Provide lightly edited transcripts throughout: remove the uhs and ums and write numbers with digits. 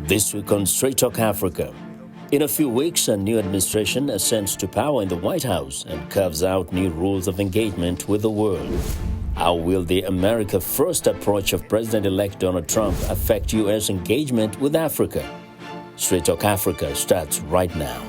This week on Straight Talk Africa. In a few weeks, a new administration ascends to power in the White House and carves out new rules of engagement with the world. How will the America First approach of President-elect Donald Trump affect U.S. engagement with Africa? Straight Talk Africa starts right now.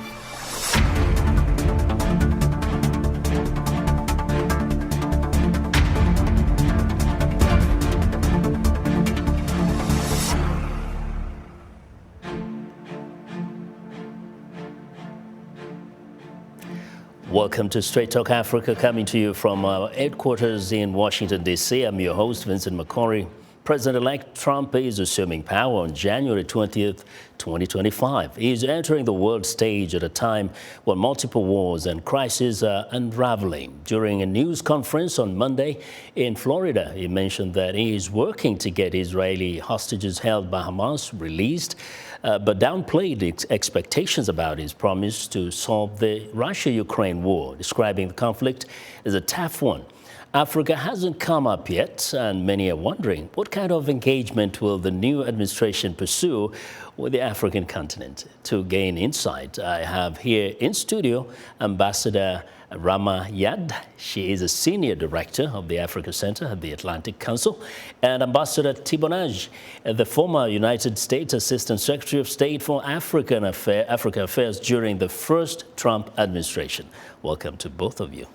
Welcome to Straight Talk Africa, coming to you from our headquarters in Washington, D.C. I'm your host, Vincent Makori. President-elect Trump is assuming power on January 20th, 2025. He is entering the world stage at a time when multiple wars and crises are unraveling. During a news conference on Monday in Florida, he mentioned that he is working to get Israeli hostages held by Hamas released, but downplayed expectations about his promise to solve the Russia-Ukraine war, describing the conflict as a tough one. Africa hasn't come up yet, and many are wondering what kind of engagement will the new administration pursue with the African continent. To gain insight, I have here in studio Ambassador Rama Yade. She is a senior director of the Africa Center at the Atlantic Council, and Ambassador Tibor Nagy, the former United States Assistant Secretary of State for Africa Affairs during the first Trump administration. Welcome to both of you.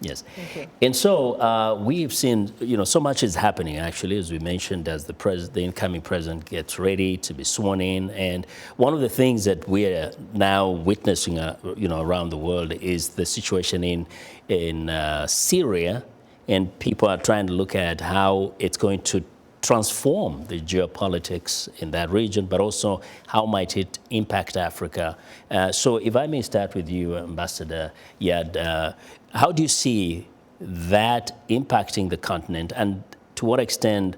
Yes. Thank you. And so we've seen, so much is happening, actually, as we mentioned, as the incoming president gets ready to be sworn in. And one of the things that we are now witnessing, around the world is the situation in Syria. And people are trying to look at how it's going to transform the geopolitics in that region, but also how might it impact Africa. So if I may start with you, Ambassador Yade, how do you see that impacting the continent, and to what extent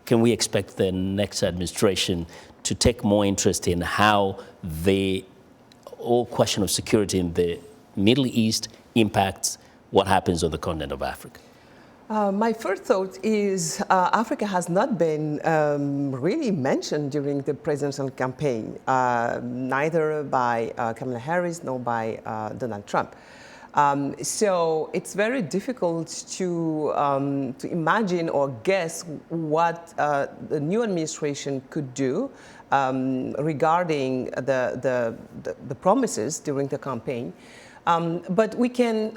can we expect the next administration to take more interest in how the whole question of security in the Middle East impacts what happens on the continent of Africa? My first thought is Africa has not been really mentioned during the presidential campaign, neither by Kamala Harris nor by Donald Trump. So it's very difficult to imagine or guess what the new administration could do regarding the promises during the campaign. But we can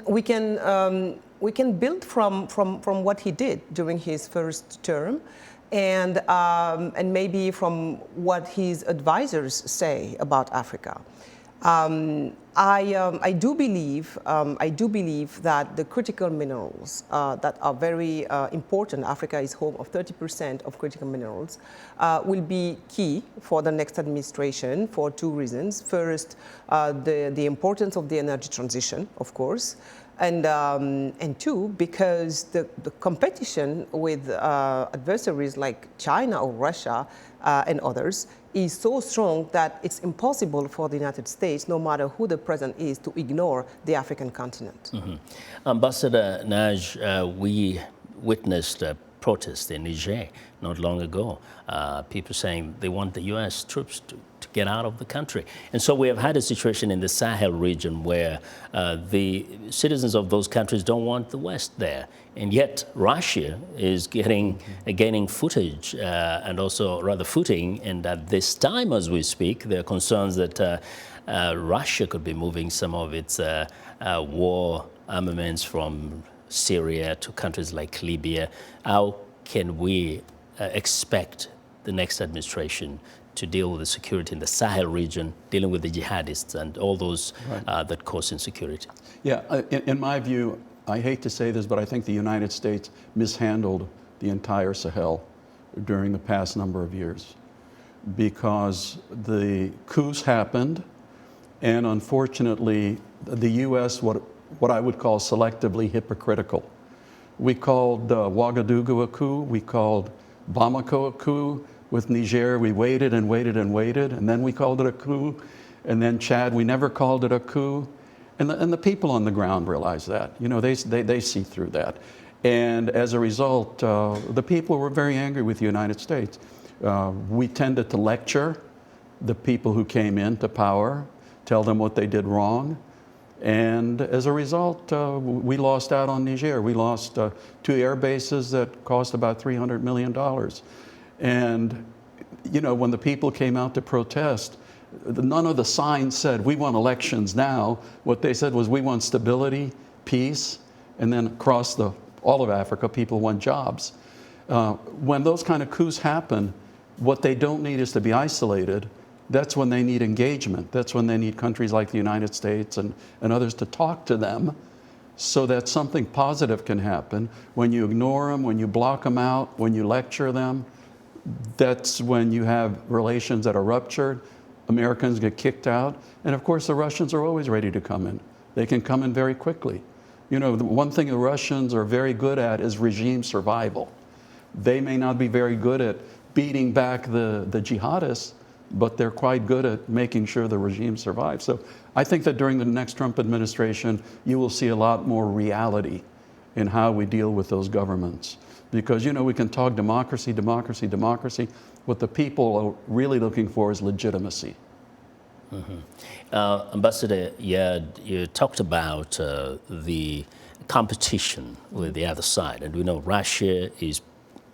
build from what he did during his first term, and maybe from what his advisors say about Africa. I do believe that the critical minerals that are very important, Africa is home of 30% of critical minerals, will be key for the next administration for two reasons. First, the importance of the energy transition, of course, and two, because the competition with adversaries like China or Russia and others is so strong that it's impossible for the United States, no matter who the president is, to ignore the African continent. Mm-hmm. Ambassador Nagy, we witnessed a protest in Niger not long ago. People saying they want the U.S. troops to get out of the country. And so we have had a situation in the Sahel region where the citizens of those countries don't want the West there. And yet Russia is gaining footage and also rather footing. And at this time, as we speak, there are concerns that Russia could be moving some of its war armaments from Syria to countries like Libya. How can we expect the next administration to deal with the security in the Sahel region, dealing with the jihadists and all those that cause insecurity? Yeah, in my view, I hate to say this, but I think the United States mishandled the entire Sahel during the past number of years, because the coups happened, and unfortunately, the U.S., what I would call selectively hypocritical. We called Ouagadougou a coup, we called Bamako a coup. With Niger, we waited and waited and waited, and then we called it a coup. And then Chad, we never called it a coup. And the people on the ground realize that. They see through that. And as a result, the people were very angry with the United States. We tended to lecture the people who came into power, tell them what they did wrong. And as a result, we lost out on Niger. We lost 2 air bases that cost about $300 million. And, you know, when the people came out to protest, none of the signs said, we want elections now. What they said was, we want stability, peace, and then across all of Africa, people want jobs. When those kind of coups happen, what they don't need is to be isolated. That's when they need engagement. That's when they need countries like the United States and others to talk to them so that something positive can happen. When you ignore them, when you block them out, when you lecture them, that's when you have relations that are ruptured. Americans get kicked out. And of course, the Russians are always ready to come in. They can come in very quickly. You know, the one thing the Russians are very good at is regime survival. They may not be very good at beating back the jihadists, but they're quite good at making sure the regime survives. So I think that during the next Trump administration, you will see a lot more reality in how we deal with those governments. Because, you know, we can talk democracy, democracy, democracy. What the people are really looking for is legitimacy. Ambassador Yade, you talked about the competition with the other side. And we know Russia is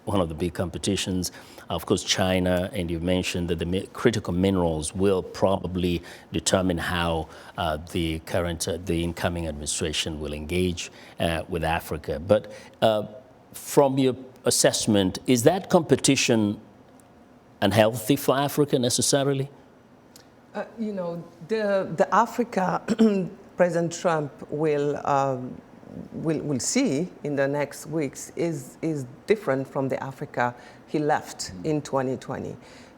one of the big competitions. Of course, China, and you mentioned that the critical minerals will probably determine how the incoming administration will engage with Africa. But from your assessment, is that competition unhealthy for Africa necessarily? You know, the Africa President Trump will see in the next weeks is different from the Africa he left in 2020.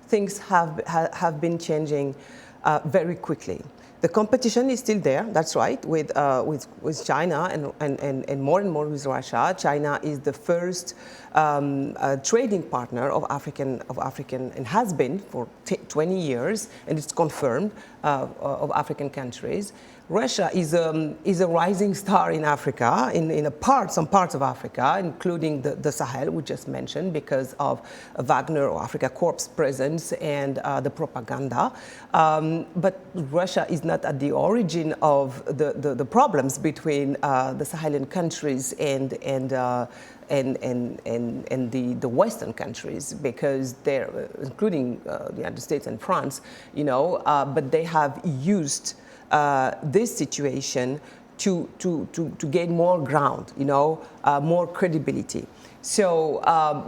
Things have been changing very quickly. The competition is still there, that's right, with China and more with Russia. China is the first trading partner of African, and has been for 20 years, and it's confirmed, of African countries. Russia is a rising star in Africa, in some parts of Africa, including the Sahel, we just mentioned, because of Wagner or Africa Corps' presence and the propaganda. But Russia is not at the origin of the problems between the Sahelian countries and the Western countries, because they're, including the United States and France, you know, but they have used this situation to gain more ground, you know, more credibility. So,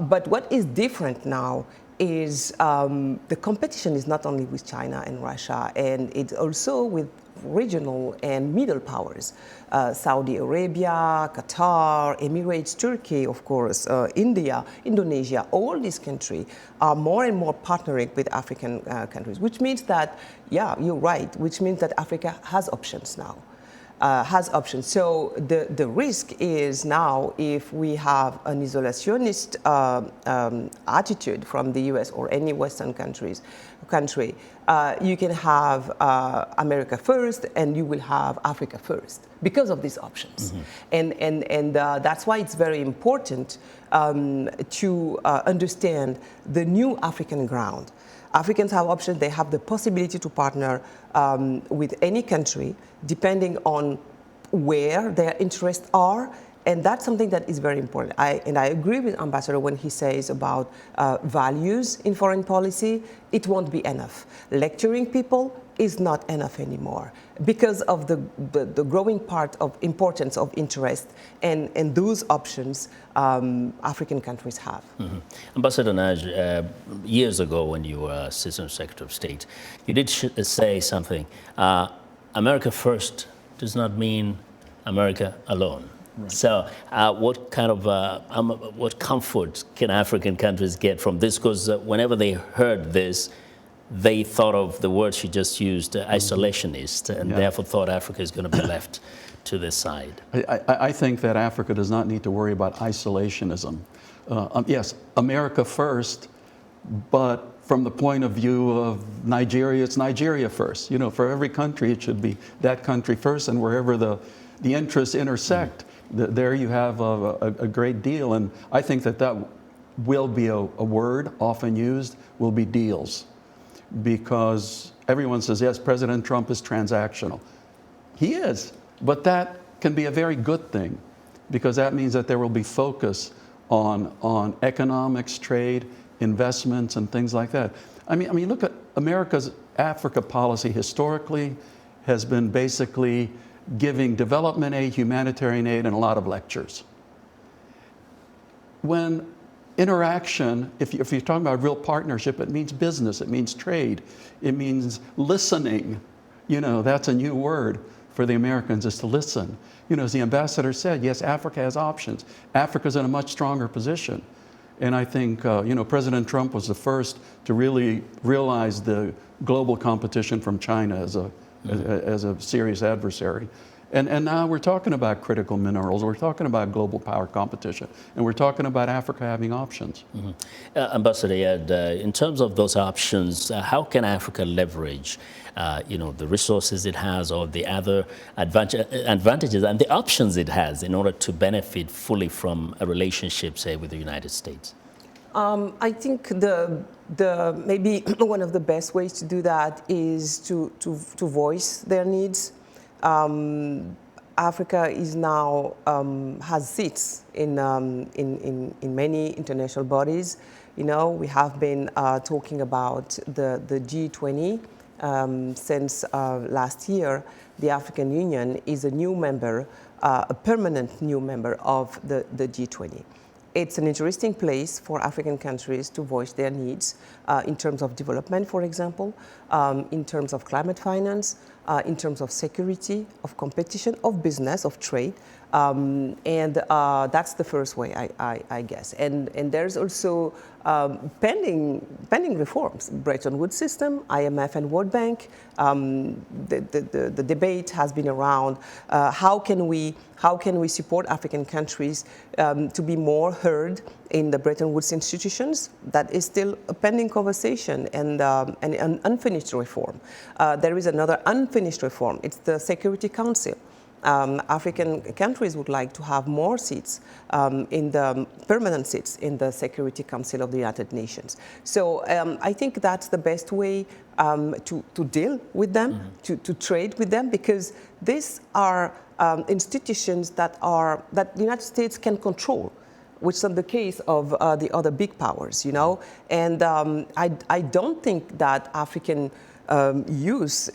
but what is different now is the competition is not only with China and Russia, and it's also with regional and middle powers. Saudi Arabia, Qatar, Emirates, Turkey, of course, India, Indonesia, all these countries are more and more partnering with African countries, which means that, yeah, you're right, which means that Africa has options now. So the risk is now, if we have an isolationist attitude from the US or any Western country, you can have America first, and you will have Africa first because of these options. Mm-hmm. And that's why it's very important to understand the new African ground. Africans have options. They have the possibility to partner with any country, depending on where their interests are. And that's something that is very important. I agree with Ambassador when he says about values in foreign policy. It won't be enough. Lecturing people is not enough anymore because of the growing part of importance of interest and those options African countries have. Mm-hmm. Ambassador Nagy, years ago when you were Assistant Secretary of State, you did say something. America first does not mean America alone. Right. So what kind of, what comfort can African countries get from this? Because whenever they heard this, they thought of the word she just used, isolationist, and therefore thought Africa is going to be left to the side. I think that Africa does not need to worry about isolationism. Yes, America first, but from the point of view of Nigeria, it's Nigeria first. You know, for every country, it should be that country first, and wherever the interests intersect, there you have a great deal. And I think that will be a word often used, will be deals. because everyone says, yes, President Trump is transactional. He is, but that can be a very good thing, because that means that there will be focus on economics, trade, investments, and things like that. I mean, look at America's Africa policy historically has been basically giving development aid, humanitarian aid, and a lot of lectures. When interaction, if you're talking about real partnership, it means business, it means trade, it means listening. You know, that's a new word for the Americans, is to listen. You know, as the ambassador said, yes, Africa has options. Africa's in a much stronger position. And I think, you know, President Trump was the first to really realize the global competition from China as a serious adversary. And now we're talking about critical minerals, we're talking about global power competition, and we're talking about Africa having options. Mm-hmm. Ambassador Yade, in terms of those options, how can Africa leverage you know, the resources it has, or the other advantages and the options it has in order to benefit fully from a relationship, say, with the United States? I think maybe one of the best ways to do that is to voice their needs. Africa is now has seats in many international bodies. You know, we have been talking about the G20 since last year. The African Union is a new member, a permanent new member of the G20. It's an interesting place for African countries to voice their needs in terms of development, for example, in terms of climate finance, in terms of security, of competition, of business, of trade. And that's the first way, I guess. And there's also pending reforms, Bretton Woods system, IMF and World Bank. The debate has been around how can we support African countries to be more heard in the Bretton Woods institutions. That is still a pending conversation and an unfinished reform. There is another unfinished reform. It's the Security Council. African countries would like to have more seats in the permanent seats in the Security Council of the United Nations. So I think that's the best way to deal with them, to trade with them, because these are institutions that the United States can control, which is not the case of the other big powers, you know. And I don't think that African believes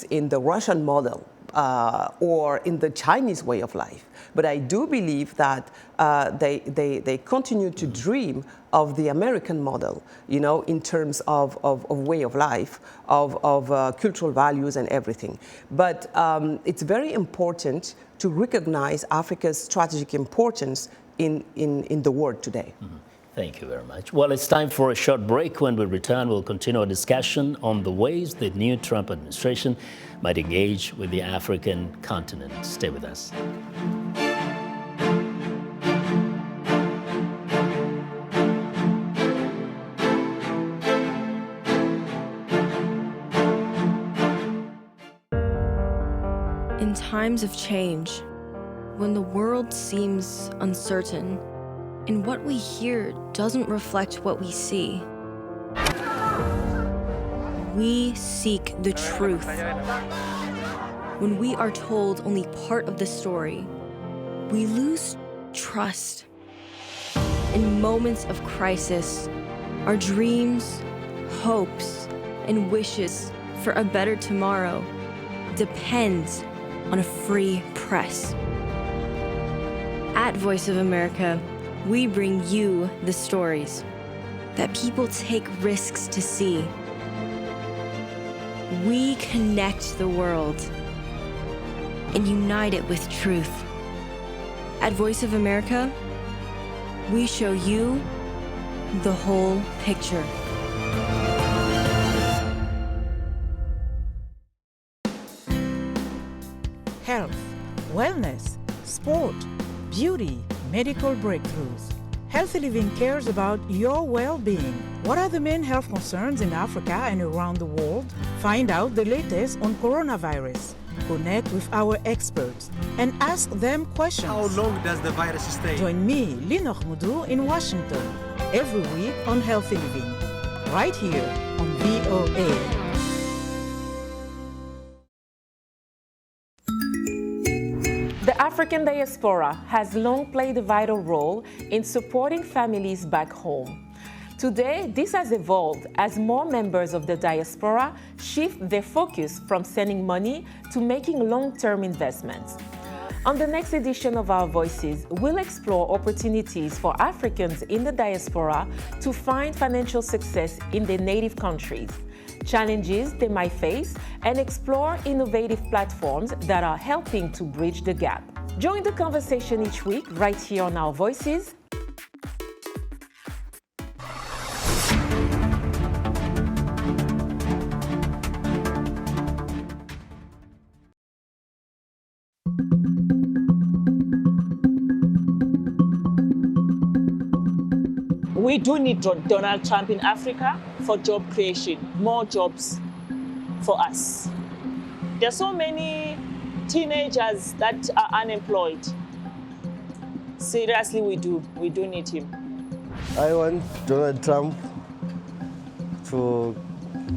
in the Russian model or in the Chinese way of life. But I do believe that they continue to dream of the American model, you know, in terms of way of life, of cultural values and everything. But it's very important to recognize Africa's strategic importance in the world today. Mm-hmm. Thank you very much. Well, it's time for a short break. When we return, we'll continue our discussion on the ways the new Trump administration might engage with the African continent. Stay with us. In times of change, when the world seems uncertain, and what we hear doesn't reflect what we see, we seek the truth. When we are told only part of the story, we lose trust. In moments of crisis, our dreams, hopes, and wishes for a better tomorrow depends on a free press. At Voice of America, we bring you the stories that people take risks to see. We connect the world and unite it with truth. At Voice of America, we show you the whole picture. Health, wellness, sport, beauty, medical breakthroughs. Healthy Living cares about your well-being. What are the main health concerns in Africa and around the world? Find out the latest on coronavirus. Connect with our experts and ask them questions. How long does the virus stay? Join me, Linor Moudou, in Washington, every week on Healthy Living. right here on VOA. The African diaspora has long played a vital role in supporting families back home. Today, this has evolved as more members of the diaspora shift their focus from sending money to making long-term investments. On the next edition of Our Voices, we'll explore opportunities for Africans in the diaspora to find financial success in their native countries, challenges they might face, and explore innovative platforms that are helping to bridge the gap. Join the conversation each week right here on Our Voices. We do need Donald Trump in Africa for job creation, more jobs for us. There are so many teenagers that are unemployed. Seriously, we do need him. I want Donald Trump to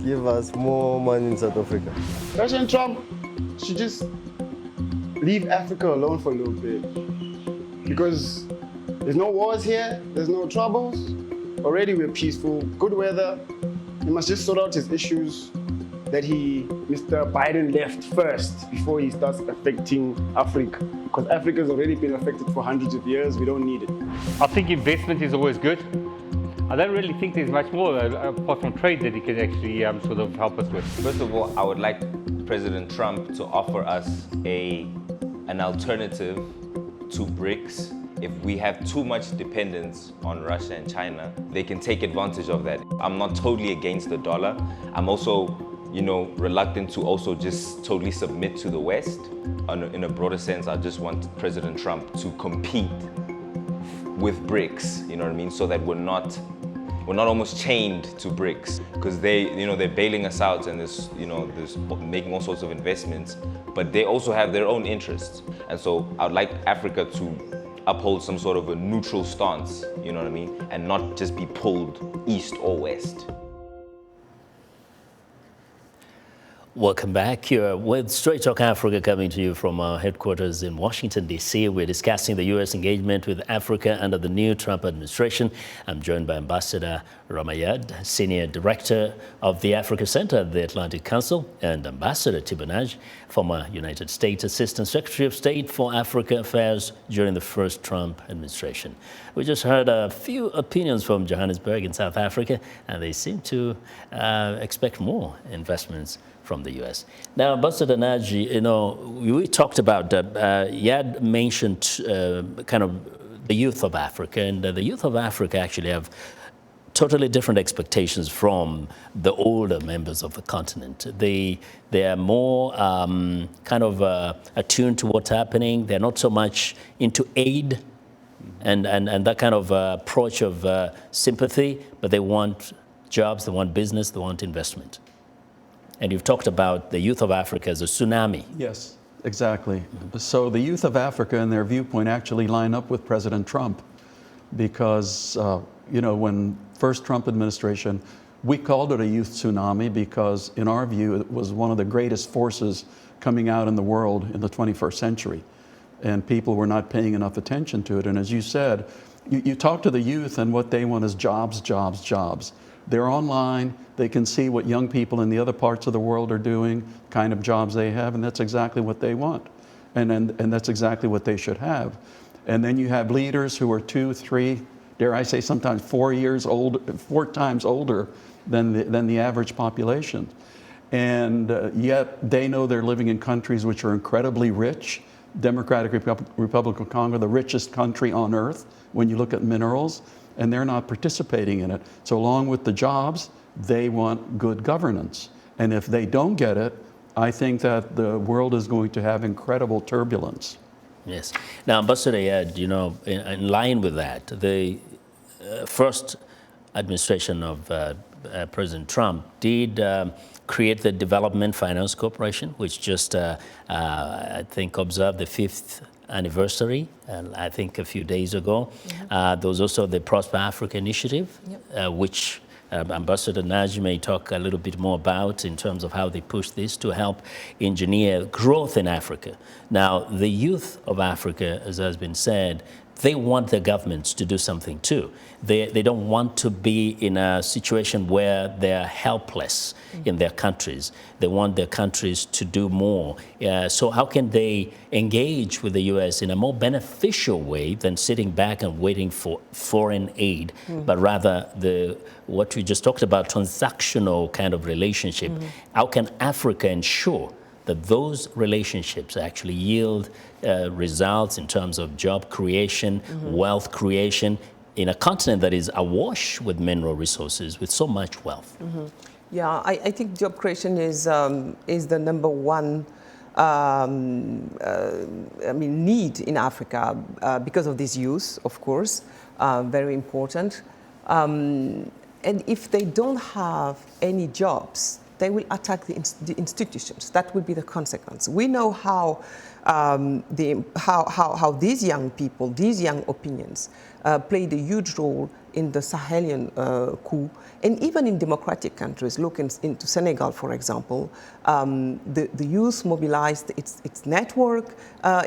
give us more money in South Africa. President Trump should just leave Africa alone for a little bit, because there's no wars here, there's no troubles. Already we're peaceful, good weather. He must just sort out his issues that Mr. Biden left first before he starts affecting Africa. Because Africa's already been affected for hundreds of years, we don't need it. I think investment is always good. I don't really think there's much more apart from trade that he can actually sort of help us with. First of all, I would like President Trump to offer us an alternative to BRICS. If we have too much dependence on Russia and China, they can take advantage of that. I'm not totally against the dollar. I'm also, reluctant to also just totally submit to the West. In a broader sense, I just want President Trump to compete with BRICS, you know what I mean? So that we're not almost chained to BRICS, because they're bailing us out and there's making all sorts of investments, but they also have their own interests. And so I'd like Africa to uphold some sort of a neutral stance, you know what I mean? And not just be pulled east or west. Welcome back. You're with Straight Talk Africa, coming to you from our headquarters in Washington, D.C. We're discussing the U.S. engagement with Africa under the new Trump administration. I'm joined by Ambassador Rama Yade, Senior Director of the Africa Center at the Atlantic Council, and Ambassador Tibor Nagy, former United States Assistant Secretary of State for Africa Affairs during the first Trump administration. We just heard a few opinions from Johannesburg in South Africa, and they seem to expect more investments from the U.S. Now, Ambassador Nagy, we talked about that. Yad mentioned kind of the youth of Africa, and the youth of Africa actually have totally different expectations from the older members of the continent. They are more kind of attuned to what's happening. They're not so much into aid and that kind of approach of sympathy, but they want jobs, they want business, they want investment. And you've talked about the youth of Africa as a tsunami. Yes, exactly. So the youth of Africa and their viewpoint actually line up with President Trump, because, when first Trump administration, we called it a youth tsunami because, in our view, it was one of the greatest forces coming out in the world in the 21st century. And people were not paying enough attention to it. And as you said, you talk to the youth and what they want is jobs, jobs, jobs. They're online, they can see what young people in the other parts of the world are doing, kind of jobs they have, and that's exactly what they want. And that's exactly what they should have. And then you have leaders who are 2, 3, dare I say sometimes 4 times older than the average population. And yet they know they're living in countries which are incredibly rich. Democratic Republic of Congo, the richest country on earth when you look at minerals, and they're not participating in it. So along with the jobs, they want good governance. And if they don't get it, I think that the world is going to have incredible turbulence. Yes. Now, Ambassador Yade, in line with that, the first administration of President Trump did create the Development Finance Corporation, which just, I think, observed the 5th anniversary, I think a few days ago. There was also the Prosper Africa Initiative, which Ambassador Nagy may talk a little bit more about in terms of how they push this to help engineer growth in Africa. Now, the youth of Africa, as has been said, they want their governments to do something too. They don't want to be in a situation where they're helpless in their countries. They want their countries to do more. So how can they engage with the U.S. in a more beneficial way than sitting back and waiting for foreign aid, but rather what we just talked about, transactional kind of relationship? How can Africa ensure that those relationships actually yield results in terms of job creation, wealth creation, in a continent that is awash with mineral resources, with so much wealth? Yeah, I think job creation is the number one need in Africa because of this youth, of course, very important. And if they don't have any jobs, they will attack the institutions. That will be the consequence. We know how these young people, these young opinions, played a huge role in the Sahelian coup, and even in democratic countries. Look into Senegal, for example. The youth mobilized its network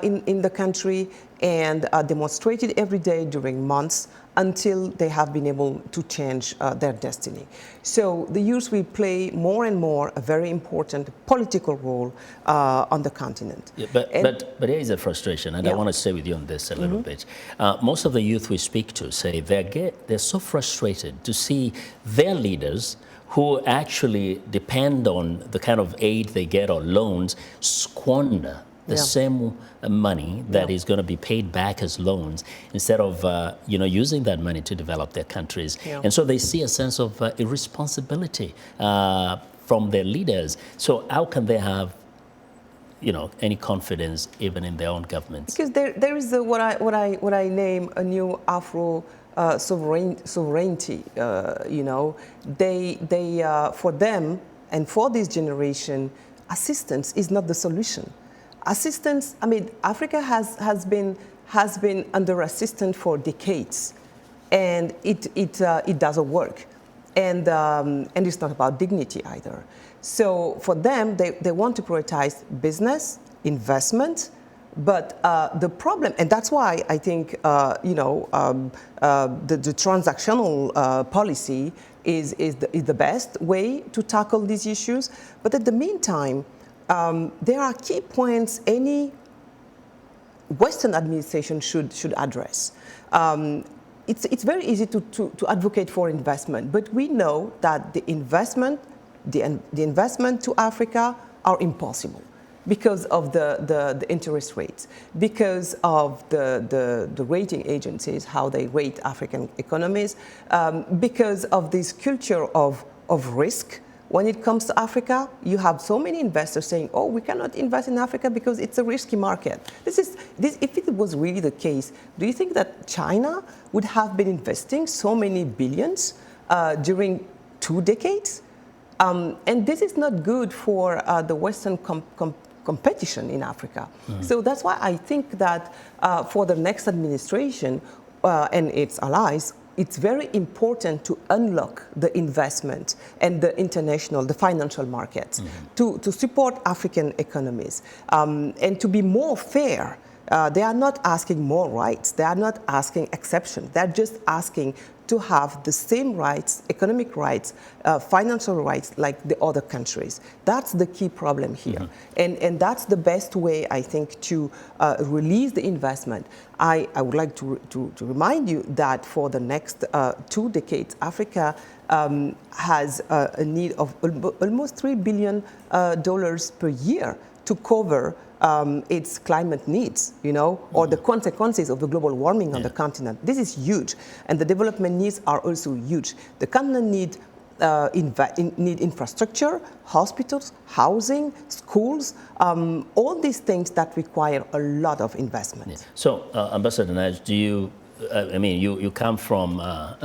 in the country and demonstrated every day during months until they have been able to change their destiny. So the youth will play more and more a very important political role on the continent. Yeah, but there is a frustration, and I want to stay with you on this a little bit. Most of the youth we speak to say they're so frustrated to see their leaders, who actually depend on the kind of aid they get or loans, squander the same money that is going to be paid back as loans instead of using that money to develop their countries. And so they see a sense of irresponsibility from their leaders. So how can they have any confidence even in their own governments? Because there is what I name a new Afro sovereignty. They for them and for this generation, assistance is not the solution. Assistance, Africa has been under assistance for decades, and it doesn't work, and it's not about dignity either. So for them, they want to prioritize business, investment, but the problem, and that's why I think the transactional policy is the best way to tackle these issues. But at the meantime, there are key points any Western administration should address. It's very easy to advocate for investment, but we know that the investment to Africa are impossible because of the interest rates, because of the rating agencies, how they rate African economies, because of this culture of risk. When it comes to Africa, you have so many investors saying, "Oh, we cannot invest in Africa because it's a risky market." If it was really the case, do you think that China would have been investing so many billions during 2 decades? And this is not good for the Western competition in Africa. So that's why I think that for the next administration and its allies, it's very important to unlock the investment and the financial markets to support African economies and to be more fair. They are not asking more rights. They are not asking exceptions. They're just asking to have the same rights, economic rights, financial rights like the other countries. That's the key problem here. And that's the best way, I think, to release the investment. I would like to remind you that for the next 2 decades, Africa has a need of almost $3 billion per year to cover its climate needs, or the consequences of the global warming on the continent. This is huge, and the development needs are also huge. The continent need infrastructure, hospitals, housing, schools, all these things that require a lot of investment. So, Ambassador Nagy, you come from a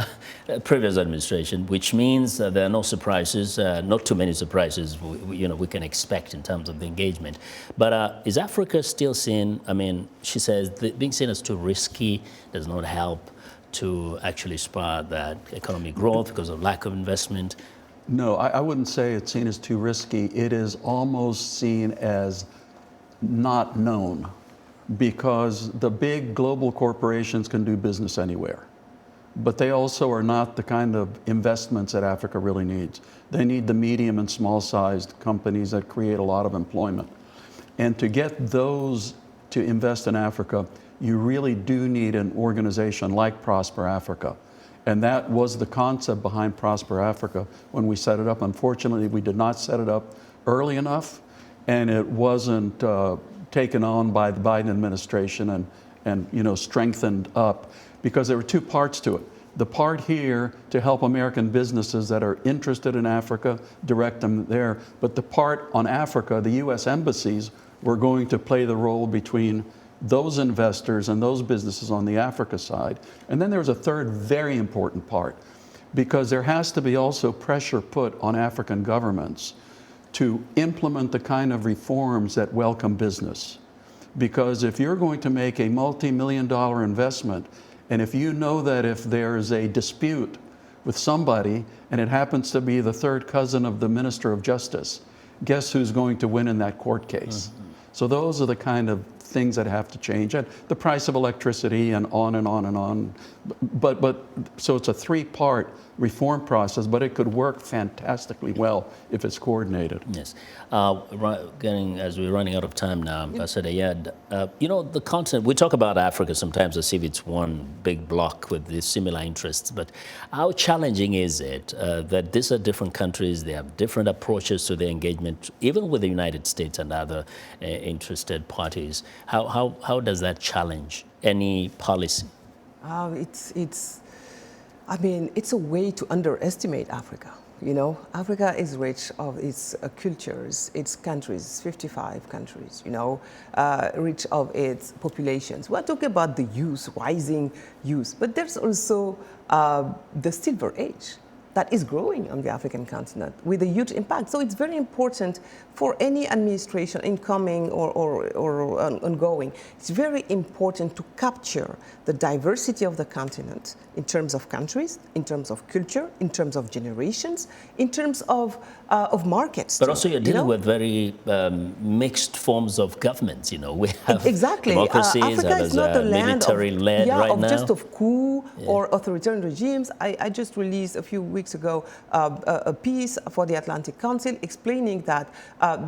previous administration, which means there are no surprises, not too many surprises we can expect in terms of the engagement. But is Africa still seen, she says, being seen as too risky, does not help to actually spur that economic growth because of lack of investment? No, I wouldn't say it's seen as too risky. It is almost seen as not known because the big global corporations can do business anywhere. But they also are not the kind of investments that Africa really needs. They need the medium and small-sized companies that create a lot of employment. And to get those to invest in Africa, you really do need an organization like Prosper Africa. And that was the concept behind Prosper Africa when we set it up. Unfortunately, we did not set it up early enough, and it wasn't taken on by the Biden administration and strengthened up, because there were two parts to it. The part here to help American businesses that are interested in Africa, direct them there, but the part on Africa, the U.S. embassies were going to play the role between those investors and those businesses on the Africa side. And then there's a third very important part, because there has to be also pressure put on African governments to implement the kind of reforms that welcome business. Because if you're going to make a multi-million-dollar investment, and if you know that if there's a dispute with somebody, and it happens to be the third cousin of the Minister of Justice, guess who's going to win in that court case? Mm-hmm. So those are the kind of things that have to change, and the price of electricity, and on and on and on. But so it's a three-part reform process, but it could work fantastically well if it's coordinated. Yes. As we're running out of time now, Ambassador Yade, the continent, we talk about Africa sometimes as if it's one big block with these similar interests, but how challenging is it that these are different countries, they have different approaches to their engagement, even with the United States and other interested parties? How does that challenge any policy? It's a way to underestimate Africa. Africa is rich of its cultures, its countries, 55 countries, rich of its populations. We're talking about the youth, rising youth, but there's also the silver age that is growing on the African continent with a huge impact. So it's very important for any administration, incoming or ongoing. It's very important to capture the diversity of the continent in terms of countries, in terms of culture, in terms of generations, in terms of markets. But also you're dealing with very mixed forms of governments. We have democracies, Africa is not a land military-led right now. Just of coup or authoritarian regimes. I just released a few weeks ago a piece for the Atlantic Council explaining that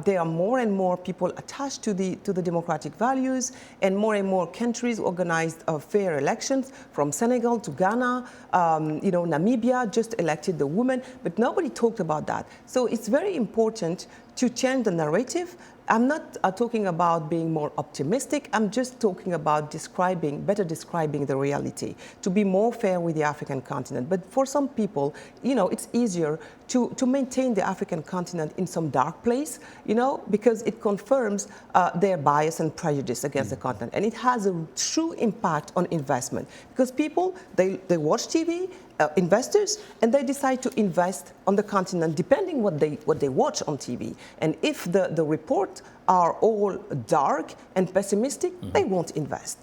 there are more and more people attached to the democratic values, and more countries organized fair elections, from Senegal to Ghana. Namibia just elected the woman, but nobody talked about that. So it's very important to change the narrative. I'm not talking about being more optimistic. I'm just talking about better describing the reality, to be more fair with the African continent. But for some people, it's easier to maintain the African continent in some dark place, because it confirms their bias and prejudice against the continent. And it has a true impact on investment, because people, they watch TV, investors, and they decide to invest on the continent depending what they watch on TV. And if the reports are all dark and pessimistic, they won't invest.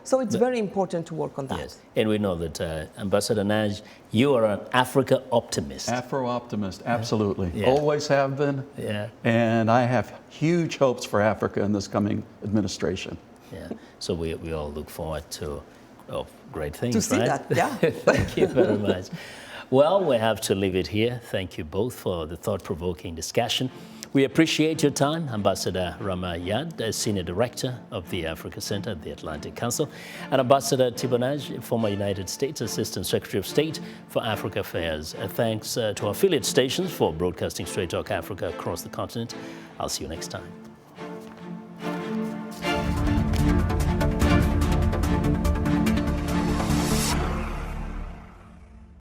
So it's very important to work on that. Yes, and we know that Ambassador Nagy, you are an Africa optimist. Afro-optimist, absolutely. Yeah. Always have been. Yeah. And I have huge hopes for Africa in this coming administration. Yeah. So we all look forward to great things, to see that, yeah. Thank you very much. Well, we have to leave it here. Thank you both for the thought-provoking discussion. We appreciate your time, Ambassador Rama Yade, Senior Director of the Africa Center at the Atlantic Council, and Ambassador Tibor Nagy, former United States Assistant Secretary of State for Africa Affairs. Thanks to our affiliate stations for broadcasting Straight Talk Africa across the continent. I'll see you next time.